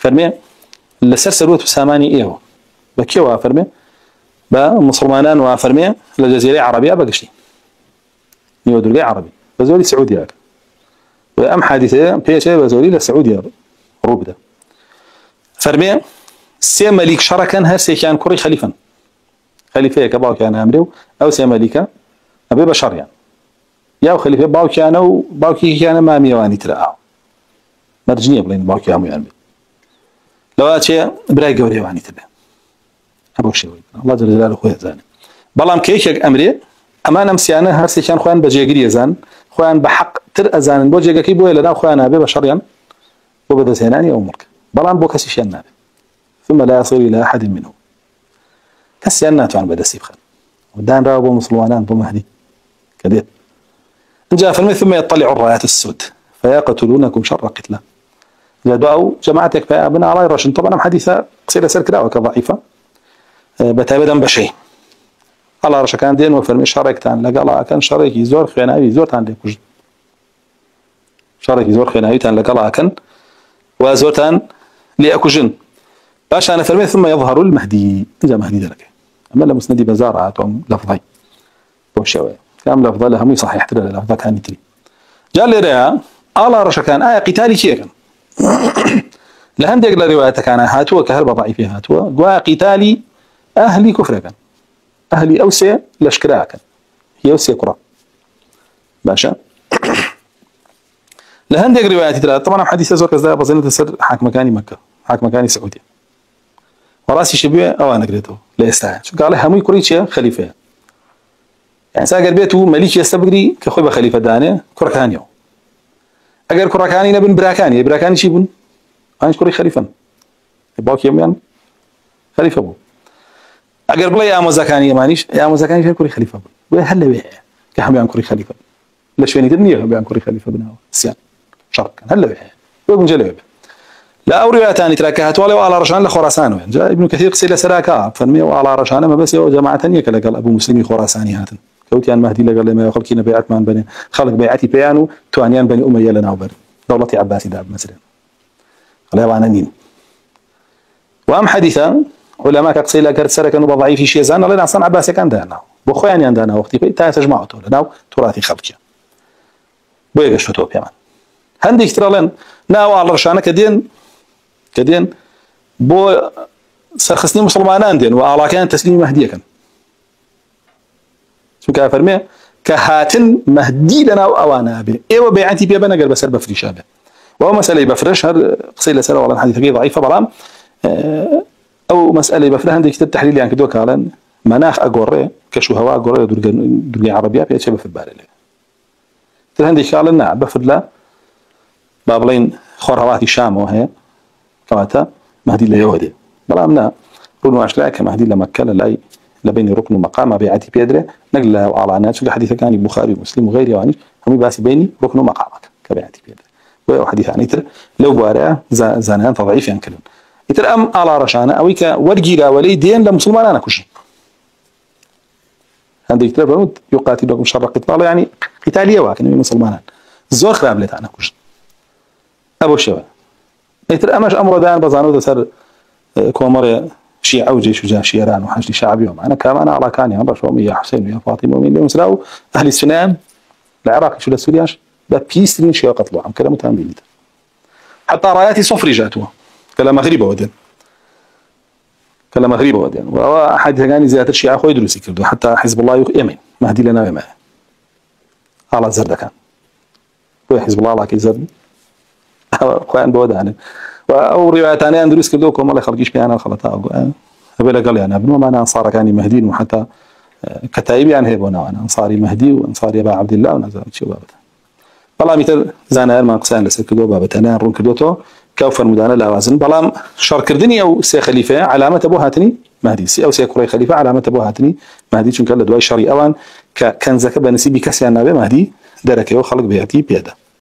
فرمي لسر سروت ساماني ايوه بكيوا فرمي بمسلمانان وفرمي الجزيرة العربية بقشتي يودوا عربي بزولي سعودية وأم حادثة بيش بزولي للسعودية روبدا فرمي سي ملك شركا هسي كان كوري خليفا خليفة كباو كان أمريو أو سي ملكا أبي بشر يعني يا خليفة باو كانوا باوكي كان ما ميواني ترى مرجنية بلين باو كانوا يعني لو أشياء براي قوري واني ترى أبو شوي الله جل جلاله خويا زان بلام كيك أمري أمانة مسيانة هرسي كان خوان بجيجري زان خوان بحق تر أزان بوجيجا كي بوي لنا خوان أبي بشر يعني وبدا زيناني أو مرك بلام بو كسي شان نابي ثم لا يصل إلى أحد منهم كسي أنات عن بدا سيبخان ودان راو مسلمانان بو مهدي كديت جاء فيلم ثم يطلع الرايات السود فيقتلونكم شر قتله جاءوا جماعتك فابنا على رشن طبعا حديثة قصيرة سر كده وكضعيفة بتابدا بشيء الله رش كان دين وفرمي شاركتان لقى كان شارك يزور خيانة يزور تان لكوج شارك يزور خيانة تان لقى كان وزورتان لأكوجن باش أنا فرمي ثم يظهر المهدي إذا مهدي ذلك أما لمسندي بزارعة لفظي وشوي كام لفظة لهم صحيح ترى لفظة كان تري جال لي ريا الله رش كان قتالي كيرن لهندق لروايتك كان هاتوا كهرباء ضعيف هاتوا وقتالي أهلي كفر كان أهلي أوسع لشكراء كان هي أوسع كرة باشا لهندق رواياتي ترى طبعا حديث زور كذا بظن تسر حاكم مكاني مكة حاكم مكاني سعودية وراسي شبيه أو أنا قريته لا يستاهل شو قال له همي كريتشيا خليفة يعني ساقر بيته ملك يستبقري كخوي خليفة دانية كركانيو أجر كركاني نبن براكاني شي بن أنا كوري خليفة باوك يوم يعني خليفة بو أجر بلا يا مزكاني مانيش يا مزكاني في كوري خليفة بو هلا بيه كحمي عن كوري خليفة ليش فيني تبنيه بيان كوري خليفة بناو سيان شرق هلا بيه وابن جلبه لا أوريها تاني تراكها ولا على رشان لخراسان وين جاء ابن كثير قصيل سراكا فنمي وعلى رشان ما بس يا جماعة تانية كلا قال أبو مسلمي خراساني هاتن كوتيان مهدي لقال ما يخلق كنا بيعت مان بني خلق بيعتي بيانو توانيان بني أمية لنا وبر دولة عباسي داب مثلا لا وانا نين وام حديثا علماء كقصيلا كرت سركن وضعيف شيء زان لنا اصلا عباسي كان دانا بخواني عندنا وقتي تا تجمعته لنا تراثي خلقي بويغ شتو بيمان هندي ترلن ناو على رشانه كدين بو سرخصني مسلمانان دين وعلى كان تسليم مهدي كان شو كافرمي كهاتن مهدي لنا وانا بي ايوا بيعتي بي بنا قال بسر بفريشابه وهو مسألة بفرش هذا قصيلة سنة والله الحديث غير ضعيفة برام أو مسألة بفرش عندي كتاب تحليل يعني كدوك على مناخ أقوري كشو هواء أقوري درجة عربية في أشياء بفر بالي ترى عندي قال لنا بفر لا بابلين خرهوات الشام وهي كماتا مهدي اليهودي برامنا ركن أشلاك مهدي لمكة لا لبين ركن ومقام بيعتي بيدره نقل على ناس الحديث كان البخاري ومسلم وغيره يعني هم باسي بيني ركن ومقامك كبيعتي بيدره وحديث عن يتر لو بارع زانان تضعيف ينكلون يتر أم على رشانة أو يك ورجيلا ولي دين لمسلمان أنا كشي عندك ترى يقاتلكم شر قتال يعني قتالية واكن مسلمان زور خرابلت أنا كشي أبو شوا يتر أمش أمر دان بزانو تسر كومر شيعة وجيش وجاه شيران وحشد شعب يوم أنا كمان على كان يا رشوم يا حسين ويا فاطمة ومين اليوم سلاو أهل السنان العراق شو للسورياش بيسترين شيء قتلوا عم كلام تام حتى راياتي صفري جاتوا كلام غريبة ودين كلام غريبة ودين وأحد هجاني زيادة الشيعة خوي يدرس يكردوا حتى حزب الله يمين مهدي لنا يمين على زرد كان هو حزب الله على كي زرد خوان بودان أو روايات أنا أندرس كردوا كم الله يخلقيش بيانا خلطها أبي قال أنا ابن ما أنا أنصار كاني مهدي وحتى كتائب يعني هيبونا أنا أنصاري مهدي وأنصاري أبا عبد الله ونزل شو بابته بلام يتر زانا ما قصان لسكدو بابتنا رون كدوتو كوفر مدانا لوازن بلام شر كردني او سي خليفه علامه ابو هاتني مهدي سي او سي كوري خليفه علامه ابو هاتني مهدي شنكل دواي شري اوان كان زكبه نسيبي كسيانا مهدي دركه خلق بيعتي بيده